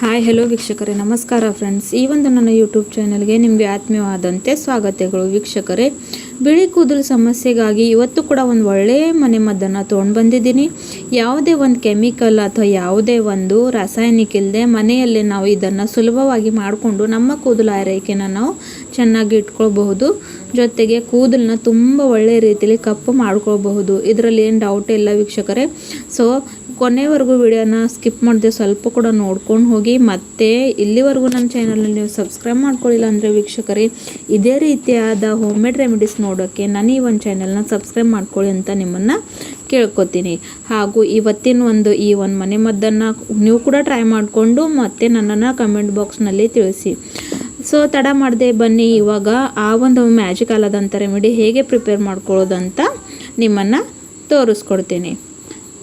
Hi hello ವೀಕ್ಷಕರೇ, ನಮಸ್ಕಾರ friends. ಈ ಒಂದು ನನ್ನ ಯೂಟ್ಯೂಬ್ ಚಾನಲ್ಗೆ ನಿಮಗೆ ಆತ್ಮೀಯವಾದಂತೆ ಸ್ವಾಗತಗಳು. ವೀಕ್ಷಕರೇ, ಬಿಳಿ ಕೂದಲು ಸಮಸ್ಯೆಗಾಗಿ ಇವತ್ತು ಕೂಡ ಒಂದು ಒಳ್ಳೆಯ ಮನೆಮದ್ದನ್ನು ತೊಗೊಂಡು ಬಂದಿದ್ದೀನಿ. ಯಾವುದೇ ಒಂದು ಕೆಮಿಕಲ್ ಅಥವಾ ಯಾವುದೇ ಒಂದು ರಾಸಾಯನಿಕ ಇಲ್ಲದೆ ಮನೆಯಲ್ಲೇ ನಾವು ಇದನ್ನು ಸುಲಭವಾಗಿ ಮಾಡಿಕೊಂಡು ನಮ್ಮ ಕೂದಲು ಆರೈಕೆನ ನಾವು ಚೆನ್ನಾಗಿ ಇಟ್ಕೊಳ್ಬಹುದು. ಜೊತೆಗೆ ಕೂದಲನ್ನ ತುಂಬ ಒಳ್ಳೆಯ ರೀತಿಯಲ್ಲಿ ಕಪ್ಪು ಮಾಡ್ಕೊಳ್ಬಹುದು. ಇದರಲ್ಲಿ ಏನು ಡೌಟ್ ಇಲ್ಲ ವೀಕ್ಷಕರೇ. ಸೊ ಕೊನೆವರೆಗೂ ವಿಡಿಯೋನ ಸ್ಕಿಪ್ ಮಾಡದೆ ಸ್ವಲ್ಪ ಕೂಡ ನೋಡ್ಕೊಂಡು ಹೋಗಿ. ಮತ್ತು ಇಲ್ಲಿವರೆಗೂ ನನ್ನ ಚಾನಲ್ನಲ್ಲಿ ನೀವು ಸಬ್ಸ್ಕ್ರೈಬ್ ಮಾಡ್ಕೊಳ್ಳಿಲ್ಲ ಅಂದರೆ ವೀಕ್ಷಕರೇ, ಇದೇ ರೀತಿಯಾದ ಹೋಮ್ ಮೇಡ್ ರೆಮಿಡೀಸ್ ನೋಡೋಕ್ಕೆ ನಾನು ಈ ಒಂದು ಚಾನಲ್ನ ಸಬ್ಸ್ಕ್ರೈಬ್ ಮಾಡ್ಕೊಳ್ಳಿ ಅಂತ ನಿಮ್ಮನ್ನು ಕೇಳ್ಕೊತೀನಿ. ಹಾಗೂ ಇವತ್ತಿನ ಈ ಒಂದು ಮನೆಮದ್ದನ್ನು ನೀವು ಕೂಡ ಟ್ರೈ ಮಾಡಿಕೊಂಡು ಮತ್ತೆ ನನ್ನನ್ನು ಕಮೆಂಟ್ ಬಾಕ್ಸ್ನಲ್ಲಿ ತಿಳಿಸಿ. ಸೊ ತಡ ಮಾಡದೆ ಬನ್ನಿ, ಇವಾಗ ಆ ಒಂದು ಮ್ಯಾಜಿಕ್ ಅಲ್ಲದಂಥ ರೆಮಿಡಿ ಹೇಗೆ ಪ್ರಿಪೇರ್ ಮಾಡ್ಕೊಳ್ಳೋದಂತ ನಿಮ್ಮನ್ನು ತೋರಿಸ್ಕೊಡ್ತೀನಿ.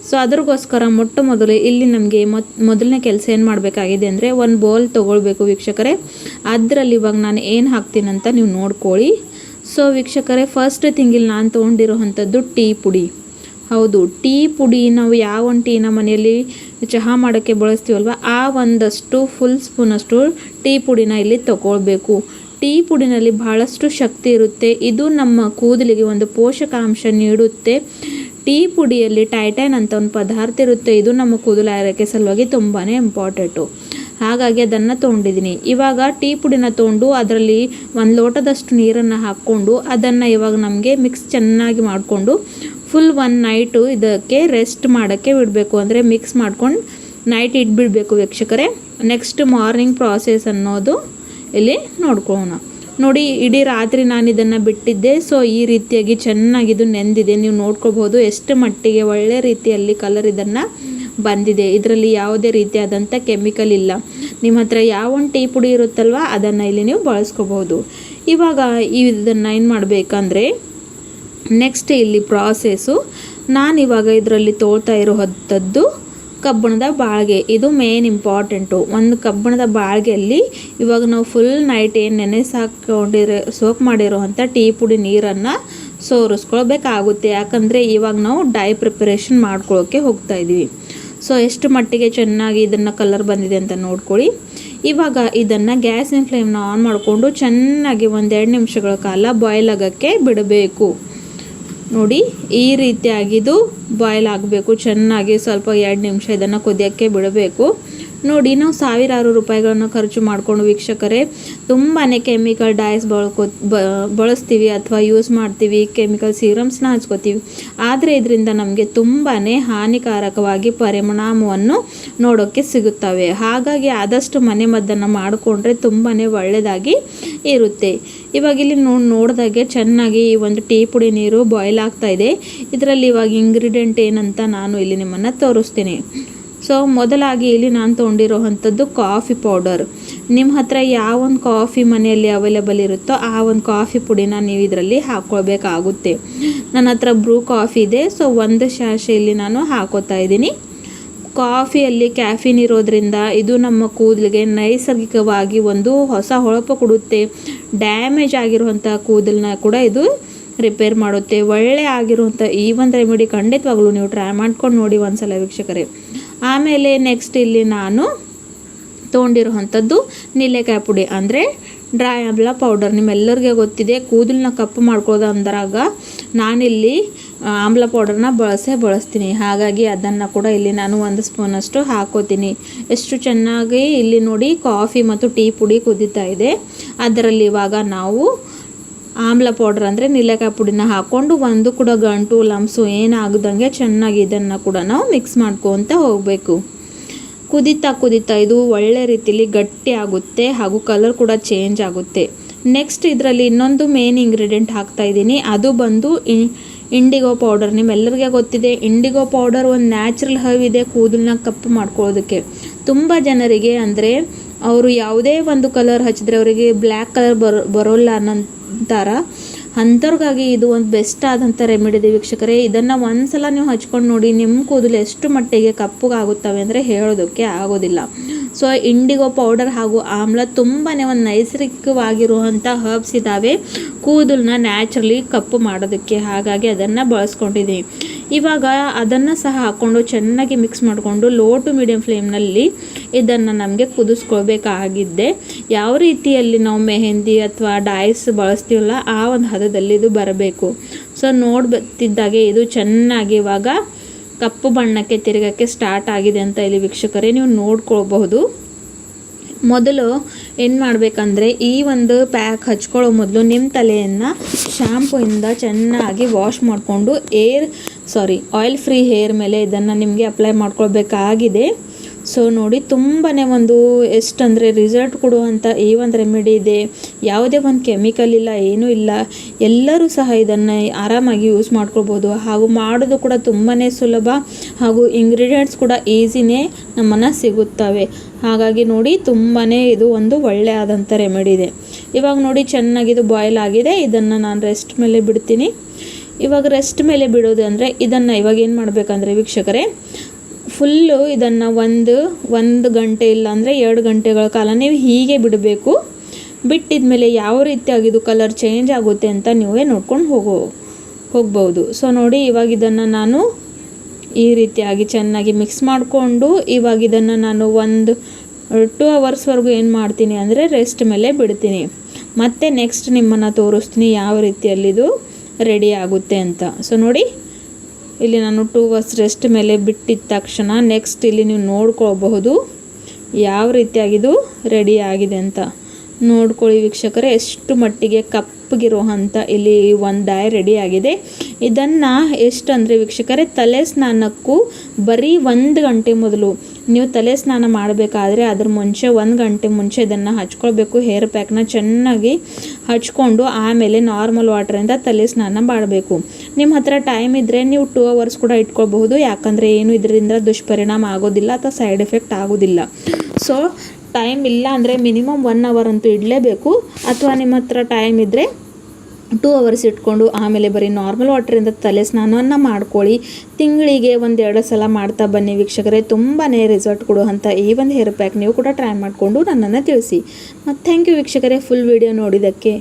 ಸೊ ಅದ್ರಗೋಸ್ಕರ ಮೊಟ್ಟ ಮೊದಲು ಇಲ್ಲಿ ನಮಗೆ ಮೊದಲನೇ ಕೆಲಸ ಏನು ಮಾಡಬೇಕಾಗಿದೆ ಅಂದರೆ ಒಂದು ಬೌಲ್ ತೊಗೊಳ್ಬೇಕು ವೀಕ್ಷಕರೇ. ಅದರಲ್ಲಿ ಇವಾಗ ನಾನು ಏನು ಹಾಕ್ತೀನಂತ ನೀವು ನೋಡ್ಕೊಳ್ಳಿ. ಸೊ ವೀಕ್ಷಕರೇ, ಫಸ್ಟ್ ಥಿಂಗ್ ಇಲ್ಲಿ ನಾನು ತೊಗೊಂಡಿರೋವಂಥದ್ದು ಟೀ ಪುಡಿ. ಹೌದು, ಟೀ ಪುಡಿ ನಾವು ಯಾವ ಒಂದು ಟೀನ ಮನೆಯಲ್ಲಿ ಚಹಾ ಮಾಡೋಕ್ಕೆ ಬಳಸ್ತೀವಲ್ವ, ಆ ಒಂದಷ್ಟು ಫುಲ್ ಸ್ಪೂನಷ್ಟು ಟೀ ಪುಡಿನ ಇಲ್ಲಿ ತೊಗೊಳ್ಬೇಕು. ಟೀ ಪುಡಿನಲ್ಲಿ ಬಹಳಷ್ಟು ಶಕ್ತಿ ಇರುತ್ತೆ. ಇದು ನಮ್ಮ ಕೂದಲಿಗೆ ಒಂದು ಪೋಷಕಾಂಶ ನೀಡುತ್ತೆ. ಟೀ ಪುಡಿಯಲ್ಲಿ ಟೈಟೈನ್ ಅಂತ ಒಂದು ಪದಾರ್ಥ ಇರುತ್ತೆ. ಇದು ನಮ್ಮ ಕೂದಲು ಆರೈಕೆ ಸಲುವಾಗಿ ತುಂಬಾ ಇಂಪಾರ್ಟೆಂಟು. ಹಾಗಾಗಿ ಅದನ್ನು ತೊಗೊಂಡಿದ್ದೀನಿ. ಇವಾಗ ಟೀ ಪುಡಿನ ತೊಗೊಂಡು ಅದರಲ್ಲಿ ಒಂದು ಲೋಟದಷ್ಟು ನೀರನ್ನು ಹಾಕ್ಕೊಂಡು ಅದನ್ನು ಇವಾಗ ನಮಗೆ ಮಿಕ್ಸ್ ಚೆನ್ನಾಗಿ ಮಾಡಿಕೊಂಡು ಫುಲ್ ಒನ್ ನೈಟು ಇದಕ್ಕೆ ರೆಸ್ಟ್ ಮಾಡೋಕ್ಕೆ ಬಿಡಬೇಕು. ಅಂದರೆ ಮಿಕ್ಸ್ ಮಾಡ್ಕೊಂಡು ನೈಟ್ ಇಟ್ಬಿಡಬೇಕು ವೀಕ್ಷಕರೇ. ನೆಕ್ಸ್ಟ್ ಮಾರ್ನಿಂಗ್ ಪ್ರಾಸೆಸ್ ಅನ್ನೋದು ಇಲ್ಲಿ ನೋಡ್ಕೊಳ್ಳೋಣ. ನೋಡಿ, ಇಡೀ ರಾತ್ರಿ ನಾನು ಇದನ್ನು ಬಿಟ್ಟಿದ್ದೆ. ಸೊ ಈ ರೀತಿಯಾಗಿ ಚೆನ್ನಾಗಿದು ನೆಂದಿದೆ. ನೀವು ನೋಡ್ಕೋಬಹುದು ಎಷ್ಟು ಮಟ್ಟಿಗೆ ಒಳ್ಳೆ ರೀತಿಯಲ್ಲಿ ಕಲರ್ ಇದನ್ನು ಬಂದಿದೆ. ಇದರಲ್ಲಿ ಯಾವುದೇ ರೀತಿಯಾದಂಥ ಕೆಮಿಕಲ್ ಇಲ್ಲ. ನಿಮ್ಮ ಹತ್ರ ಯಾವ ಒಂದು ಟೀ ಪುಡಿ ಇರುತ್ತಲ್ವ ಅದನ್ನು ಇಲ್ಲಿ ನೀವು ಬಳಸ್ಕೋಬಹುದು. ಇವಾಗ ಇದನ್ನು ಏನು ಮಾಡಬೇಕಂದ್ರೆ ನೆಕ್ಸ್ಟ್ ಇಲ್ಲಿ ಪ್ರಾಸೆಸ್ಸು, ನಾನಿವಾಗ ಇದರಲ್ಲಿ ತೋಳ್ತಾ ಇರೋವಂಥದ್ದು ಕಬ್ಬಣದ ಬಾಳ್ಗೆ. ಇದು ಮೇನ್ ಇಂಪಾರ್ಟೆಂಟು. ಒಂದು ಕಬ್ಬಣದ ಬಾಳ್ಗೆಯಲ್ಲಿ ಇವಾಗ ನಾವು ಫುಲ್ ನೈಟ್ ಏನು ಸೋಕ್ ಮಾಡಿರೋವಂಥ ಟೀ ಪುಡಿ ನೀರನ್ನು ಸೋರಿಸ್ಕೊಳ್ಬೇಕಾಗುತ್ತೆ. ಯಾಕಂದರೆ ಇವಾಗ ನಾವು ಡೈ ಪ್ರಿಪರೇಷನ್ ಮಾಡ್ಕೊಳ್ಳೋಕ್ಕೆ ಹೋಗ್ತಾ ಇದ್ದೀವಿ. ಸೊ ಎಷ್ಟು ಮಟ್ಟಿಗೆ ಚೆನ್ನಾಗಿ ಇದನ್ನು ಕಲರ್ ಬಂದಿದೆ ಅಂತ ನೋಡ್ಕೊಳ್ಳಿ. ಇವಾಗ ಇದನ್ನು ಗ್ಯಾಸಿನ ಫ್ಲೇಮ್ನ ಆನ್ ಮಾಡಿಕೊಂಡು ಚೆನ್ನಾಗಿ 1-2 ನಿಮಿಷಗಳ ಕಾಲ ಬಾಯ್ಲ್ ಆಗೋಕ್ಕೆ ಬಿಡಬೇಕು. ನೋಡಿ, ಈ ರೀತಿಯಾಗಿದು ಬಾಯ್ಲ್ ಆಗಬೇಕು ಚೆನ್ನಾಗಿ. ಸ್ವಲ್ಪ 2 ನಿಮಿಷ ಇದನ್ನು ಕುದಿಯೋಕ್ಕೆ ಬಿಡಬೇಕು. ನೋಡಿ, ನಾವು ಸಾವಿರಾರು ರೂಪಾಯಿಗಳನ್ನು ಖರ್ಚು ಮಾಡಿಕೊಂಡು ವೀಕ್ಷಕರೇ ತುಂಬಾ ಕೆಮಿಕಲ್ ಡೈಸ್ ಬಳಸ್ತೀವಿ ಅಥವಾ ಯೂಸ್ ಮಾಡ್ತೀವಿ. ಕೆಮಿಕಲ್ ಸೀರಮ್ಸ್ನ ಹಚ್ಕೋತೀವಿ. ಆದರೆ ಇದರಿಂದ ನಮಗೆ ತುಂಬಾ ಹಾನಿಕಾರಕವಾಗಿ ಪರಿಣಾಮವನ್ನು ನೋಡೋಕ್ಕೆ ಸಿಗುತ್ತವೆ. ಹಾಗಾಗಿ ಆದಷ್ಟು ಮನೆಮದ್ದನ್ನು ಮಾಡಿಕೊಂಡ್ರೆ ತುಂಬಾ ಒಳ್ಳೆಯದಾಗಿ ಇರುತ್ತೆ. ಇವಾಗ ಇಲ್ಲಿ ನೋಡಿದಾಗೆ ಚೆನ್ನಾಗಿ ಈ ಒಂದು ಟೀ ಪುಡಿ ನೀರು ಬಾಯ್ಲ್ ಆಗ್ತಾ ಇದೆ. ಇದರಲ್ಲಿ ಇವಾಗ ಇಂಗ್ರೀಡಿಯೆಂಟ್ ಏನಂತ ನಾನು ಇಲ್ಲಿ ನಿಮ್ಮನ್ನು ತೋರಿಸ್ತೀನಿ. ಸೊ ಮೊದಲಾಗಿ ಇಲ್ಲಿ ನಾನು ತೊಗೊಂಡಿರೋವಂಥದ್ದು ಕಾಫಿ ಪೌಡರ್. ನಿಮ್ಮ ಹತ್ರ ಯಾವ ಒಂದು ಕಾಫಿ ಮನೆಯಲ್ಲಿ ಅವೈಲೇಬಲ್ ಇರುತ್ತೋ ಆ ಒಂದು ಕಾಫಿ ಪುಡಿನ ನೀವು ಇದರಲ್ಲಿ ಹಾಕ್ಕೊಳ್ಬೇಕಾಗುತ್ತೆ. ನನ್ನ ಹತ್ರ ಬ್ರೂ ಕಾಫಿ ಇದೆ. ಸೊ 1 ಶಾಶೆ ಇಲ್ಲಿ ನಾನು ಹಾಕೋತಾ ಇದ್ದೀನಿ. ಕಾಫಿಯಲ್ಲಿ ಕ್ಯಾಫಿನ್ ಇರೋದ್ರಿಂದ ಇದು ನಮ್ಮ ಕೂದಲಿಗೆ ನೈಸರ್ಗಿಕವಾಗಿ ಒಂದು ಹೊಸ ಹೊಳಪು ಕೊಡುತ್ತೆ. ಡ್ಯಾಮೇಜ್ ಆಗಿರುವಂಥ ಕೂದಲನ್ನ ಕೂಡ ಇದು ರಿಪೇರ್ ಮಾಡುತ್ತೆ. ಒಳ್ಳೆ ಆಗಿರುವಂಥ ಈ ಒಂದು ರೆಮಿಡಿ ಖಂಡಿತವಾಗ್ಲೂ ನೀವು ಟ್ರೈ ಮಾಡ್ಕೊಂಡು ನೋಡಿ ಒಂದ್ಸಲ ವೀಕ್ಷಕರೇ. ಆಮೇಲೆ ನೆಕ್ಸ್ಟ್ ಇಲ್ಲಿ ನಾನು ತೊಗೊಂಡಿರೋವಂಥದ್ದು ನೀಲೆಕಾಯಿ ಪುಡಿ, ಅಂದರೆ ಡ್ರೈ ಆಮ್ಲ ಪೌಡರ್. ನಿಮ್ಮೆಲ್ಲರಿಗೆ ಗೊತ್ತಿದೆ, ಕೂದಲನ್ನ ಕಪ್ಪು ಮಾಡ್ಕೊಳ್ಳೋದು ಅಂದಾಗ ನಾನಿಲ್ಲಿ ಆಮ್ಲ ಪೌಡರ್ನ ಬಳಸ್ತೀನಿ. ಹಾಗಾಗಿ ಅದನ್ನು ಕೂಡ ಇಲ್ಲಿ ನಾನು 1 ಸ್ಪೂನಷ್ಟು ಹಾಕೋತೀನಿ. ಎಷ್ಟು ಚೆನ್ನಾಗಿ ಇಲ್ಲಿ ನೋಡಿ ಕಾಫಿ ಮತ್ತು ಟೀ ಪುಡಿ ಕುದೀತಾ ಇದೆ. ಅದರಲ್ಲಿ ಇವಾಗ ನಾವು ಆಮ್ಲ ಪೌಡರ್ ಅಂದರೆ ನೀಲೆಕಾಯಿ ಪುಡಿನ ಹಾಕ್ಕೊಂಡು ಒಂದು ಕೂಡ ಗಂಟು ಲಂಪ್ಸು ಏನಾಗದಂಗೆ ಚೆನ್ನಾಗಿ ಇದನ್ನು ಕೂಡ ನಾವು ಮಿಕ್ಸ್ ಮಾಡ್ಕೊತ ಹೋಗಬೇಕು. ಕುದೀತಾ ಇದು ಒಳ್ಳೆ ರೀತಿಯಲ್ಲಿ ಗಟ್ಟಿ ಆಗುತ್ತೆ ಹಾಗೂ ಕಲರ್ ಕೂಡ ಚೇಂಜ್ ಆಗುತ್ತೆ. ನೆಕ್ಸ್ಟ್ ಇದರಲ್ಲಿ ಇನ್ನೊಂದು ಮೇನ್ ಇಂಗ್ರೀಡಿಯೆಂಟ್ ಹಾಕ್ತಾ ಇದ್ದೀನಿ. ಅದು ಬಂದು ಇಂಡಿಗೋ ಪೌಡರ್. ನಿಮ್ಮೆಲ್ಲರಿಗೆ ಗೊತ್ತಿದೆ, ಇಂಡಿಗೋ ಪೌಡರ್ ಒಂದು ನ್ಯಾಚುರಲ್ ಹರ್ಬ್ ಇದೆ ಕೂದಲನ್ನ ಕಪ್ಪು ಮಾಡ್ಕೊಳ್ಳೋದಕ್ಕೆ. ತುಂಬ ಜನರಿಗೆ ಅಂದರೆ ಅವರು ಯಾವುದೇ ಒಂದು ಕಲರ್ ಹಚ್ಚಿದ್ರೆ ಅವರಿಗೆ ಬ್ಲ್ಯಾಕ್ ಕಲರ್ ಬರೋಲ್ಲ ಅನ್ನೋಂತಾರ. ಅಂಥವ್ರಿಗಾಗಿ ಇದು ಒಂದು ಬೆಸ್ಟ್ ಆದಂಥ ರೆಮಿಡಿ ಇದೆ ವೀಕ್ಷಕರೇ. ಇದನ್ನು ಒಂದ್ಸಲ ನೀವು ಹಚ್ಕೊಂಡು ನೋಡಿ, ನಿಮ್ಮ ಕೂದಲು ಎಷ್ಟು ಮಟ್ಟಿಗೆ ಕಪ್ಪುಗಾಗುತ್ತವೆ ಅಂದರೆ ಹೇಳೋದಕ್ಕೆ ಆಗೋದಿಲ್ಲ. ಸೊ ಇಂಡಿಗೋ ಪೌಡರ್ ಹಾಗೂ ಆಮ್ಲ ತುಂಬಾ ಒಂದು ನೈಸರ್ಗಿಕವಾಗಿರುವಂಥ ಹರ್ಬ್ಸ್ ಇದ್ದಾವೆ ಕೂದಲನ್ನ ನ್ಯಾಚುರಲಿ ಕಪ್ಪು ಮಾಡೋದಕ್ಕೆ. ಹಾಗಾಗಿ ಅದನ್ನು ಬಳಸ್ಕೊಂಡಿದ್ದೀನಿ. ಇವಾಗ ಅದನ್ನು ಸಹ ಹಾಕ್ಕೊಂಡು ಚೆನ್ನಾಗಿ ಮಿಕ್ಸ್ ಮಾಡಿಕೊಂಡು ಲೋ ಟು ಮೀಡಿಯಮ್ ಫ್ಲೇಮ್ನಲ್ಲಿ ಇದನ್ನು ನಮಗೆ ಕುದಿಸ್ಕೊಳ್ಬೇಕಾಗಿದ್ದೆ. ಯಾವ ರೀತಿಯಲ್ಲಿ ನಾವು ಮೆಹಂದಿ ಅಥವಾ ಡೈಸ್ ಬಳಸ್ತೀವಲ್ಲ ಆ ಒಂದು ಹದದಲ್ಲಿ ಇದು ಬರಬೇಕು. ಸೊ ನೋಡ್ತಿದ್ದಾಗೆ ಇದು ಚೆನ್ನಾಗಿ ಇವಾಗ ಕಪ್ಪು ಬಣ್ಣಕ್ಕೆ ತಿರುಗಕ್ಕೆ ಸ್ಟಾರ್ಟ್ ಆಗಿದೆ ಅಂತ ಇಲ್ಲಿ ವೀಕ್ಷಕರೇ ನೀವು ನೋಡ್ಕೊಳ್ಬಹುದು. ಮೊದಲು ಏನು ಮಾಡಬೇಕಂದ್ರೆ ಈ ಒಂದು ಪ್ಯಾಕ್ ಹಚ್ಕೊಳ್ಳೋ ಮೊದಲು ನಿಮ್ಮ ತಲೆಯನ್ನು ಶಾಂಪೂಯಿಂದ ಚೆನ್ನಾಗಿ ವಾಶ್ ಮಾಡಿಕೊಂಡು ಆಯಿಲ್ ಫ್ರೀ ಹೇರ್ ಮೇಲೆ ಇದನ್ನು ನಿಮಗೆ ಅಪ್ಲೈ ಮಾಡ್ಕೊಳ್ಬೇಕಾಗಿದೆ. ಸೊ ನೋಡಿ ತುಂಬಾ ಒಂದು ಎಷ್ಟಂದರೆ ರಿಸಲ್ಟ್ ಕೊಡುವಂಥ ಈ ಒಂದು ರೆಮಿಡಿ ಇದೆ. ಯಾವುದೇ ಒಂದು ಕೆಮಿಕಲ್ ಇಲ್ಲ, ಏನೂ ಇಲ್ಲ. ಎಲ್ಲರೂ ಸಹ ಇದನ್ನು ಆರಾಮಾಗಿ ಯೂಸ್ ಮಾಡ್ಕೊಳ್ಬೋದು. ಹಾಗೂ ಮಾಡೋದು ಕೂಡ ತುಂಬಾ ಸುಲಭ ಹಾಗೂ ಇಂಗ್ರೀಡಿಯೆಂಟ್ಸ್ ಕೂಡ ಈಸಿನೇ ನಮ್ಮನ್ನು ಸಿಗುತ್ತವೆ. ಹಾಗಾಗಿ ನೋಡಿ ತುಂಬಾ ಇದು ಒಂದು ಒಳ್ಳೆಯದಾದಂಥ ರೆಮಿಡಿ ಇದೆ. ಇವಾಗ ನೋಡಿ ಚೆನ್ನಾಗಿದು ಬಾಯ್ಲ್ ಆಗಿದೆ. ಇದನ್ನು ನಾನು ರೆಸ್ಟ್ ಮೇಲೆ ಬಿಡ್ತೀನಿ. ಇವಾಗ ರೆಸ್ಟ್ ಮೇಲೆ ಬಿಡೋದು ಅಂದರೆ ಇದನ್ನು ಇವಾಗ ಏನು ಮಾಡಬೇಕಂದ್ರೆ ವೀಕ್ಷಕರೇ, ಫುಲ್ಲು ಇದನ್ನು ಒಂದು ಗಂಟೆ ಇಲ್ಲ ಅಂದರೆ 2 ಗಂಟೆಗಳ ಕಾಲ ನೀವು ಹೀಗೆ ಬಿಡಬೇಕು. ಬಿಟ್ಟಿದ್ಮೇಲೆ ಯಾವ ರೀತಿಯಾಗಿ ಇದು ಕಲರ್ ಚೇಂಜ್ ಆಗುತ್ತೆ ಅಂತ ನೀವೇ ನೋಡ್ಕೊಂಡು ಹೋಗ್ಬೋದು. ಸೊ ನೋಡಿ ಇವಾಗ ಇದನ್ನು ನಾನು ಈ ರೀತಿಯಾಗಿ ಚೆನ್ನಾಗಿ ಮಿಕ್ಸ್ ಮಾಡಿಕೊಂಡು ಇವಾಗ ಇದನ್ನು ನಾನು 2 ಅವರ್ಸ್ವರೆಗೂ ಏನು ಮಾಡ್ತೀನಿ ಅಂದರೆ ರೆಸ್ಟ್ ಮೇಲೆ ಬಿಡ್ತೀನಿ. ಮತ್ತು ನೆಕ್ಸ್ಟ್ ನಿಮ್ಮನ್ನು ತೋರಿಸ್ತೀನಿ ಯಾವ ರೀತಿಯಲ್ಲಿದು ರೆಡಿ ಆಗುತ್ತೆ ಅಂತ. ಸೊ ನೋಡಿ ಇಲ್ಲಿ ನಾನು 2 ಅವರ್ಸ್ ರೆಸ್ಟ್ ಮೇಲೆ ಬಿಟ್ಟಿದ್ದ ತಕ್ಷಣ ನೆಕ್ಸ್ಟ್ ಇಲ್ಲಿ ನೀವು ನೋಡ್ಕೊಳ್ಬಹುದು ಯಾವ ರೀತಿಯಾಗಿದು ರೆಡಿ ಆಗಿದೆ ಅಂತ. ನೋಡ್ಕೊಳ್ಳಿ ವೀಕ್ಷಕರೇ, ಎಷ್ಟು ಮಟ್ಟಿಗೆ ಕಪ್ಪಗಿರೋ ಅಂತ ಇಲ್ಲಿ ಒಂದು ಡೈ ರೆಡಿ ಆಗಿದೆ. ಇದನ್ನು ಎಷ್ಟು ಅಂದರೆ ವೀಕ್ಷಕರೇ, ತಲೆ ಸ್ನಾನಕ್ಕೂ ಬರೀ 1 ಗಂಟೆ ಮೊದಲು ನೀವು ತಲೆ ಸ್ನಾನ ಮಾಡಬೇಕಾದ್ರೆ ಅದ್ರ ಮುಂಚೆ 1 ಗಂಟೆ ಮುಂಚೆ ಇದನ್ನು ಹಚ್ಕೊಳ್ಬೇಕು. ಹೇರ್ ಪ್ಯಾಕ್ನ ಚೆನ್ನಾಗಿ ಹಚ್ಕೊಂಡು ಆಮೇಲೆ ನಾರ್ಮಲ್ ವಾಟರಿಂದ ತಲೆ ಸ್ನಾನ ಮಾಡಬೇಕು. ನಿಮ್ಮ ಹತ್ರ ಟೈಮ್ ಇದ್ದರೆ ನೀವು 2 ಅವರ್ಸ್ ಕೂಡ ಇಟ್ಕೊಳ್ಬಹುದು. ಯಾಕಂದರೆ ಏನು ಇದರಿಂದ ದುಷ್ಪರಿಣಾಮ ಆಗೋದಿಲ್ಲ ಅಥವಾ ಸೈಡ್ ಎಫೆಕ್ಟ್ ಆಗೋದಿಲ್ಲ. ಸೊ ಟೈಮ್ ಇಲ್ಲ ಅಂದರೆ ಮಿನಿಮಮ್ 1 ಅವರ್ ಅಂತೂ ಇಡಲೇಬೇಕು. ಅಥವಾ ನಿಮ್ಮ ಹತ್ರ ಟೈಮ್ ಇದ್ದರೆ 2 ಅವರ್ಸ್ ಇಟ್ಕೊಂಡು ಆಮೇಲೆ ಬರೀ ನಾರ್ಮಲ್ ವಾಟರಿಂದ ತಲೆ ಸ್ನಾನವನ್ನು ಮಾಡ್ಕೊಳ್ಳಿ. ತಿಂಗಳಿಗೆ 1-2 ಸಲ ಮಾಡ್ತಾ ಬನ್ನಿ ವೀಕ್ಷಕರೇ, ತುಂಬಾ ರಿಸಲ್ಟ್ ಕೊಡುವಂಥ ಈ ಒಂದು ಹೇರ್ ಪ್ಯಾಕ್ ನೀವು ಕೂಡ ಟ್ರೈ ಮಾಡಿಕೊಂಡು ನನ್ನನ್ನು ತಿಳಿಸಿ. ಮತ್ತು ಥ್ಯಾಂಕ್ ಯು ವೀಕ್ಷಕರೇ ಫುಲ್ ವಿಡಿಯೋ ನೋಡಿದ್ದಕ್ಕೆ.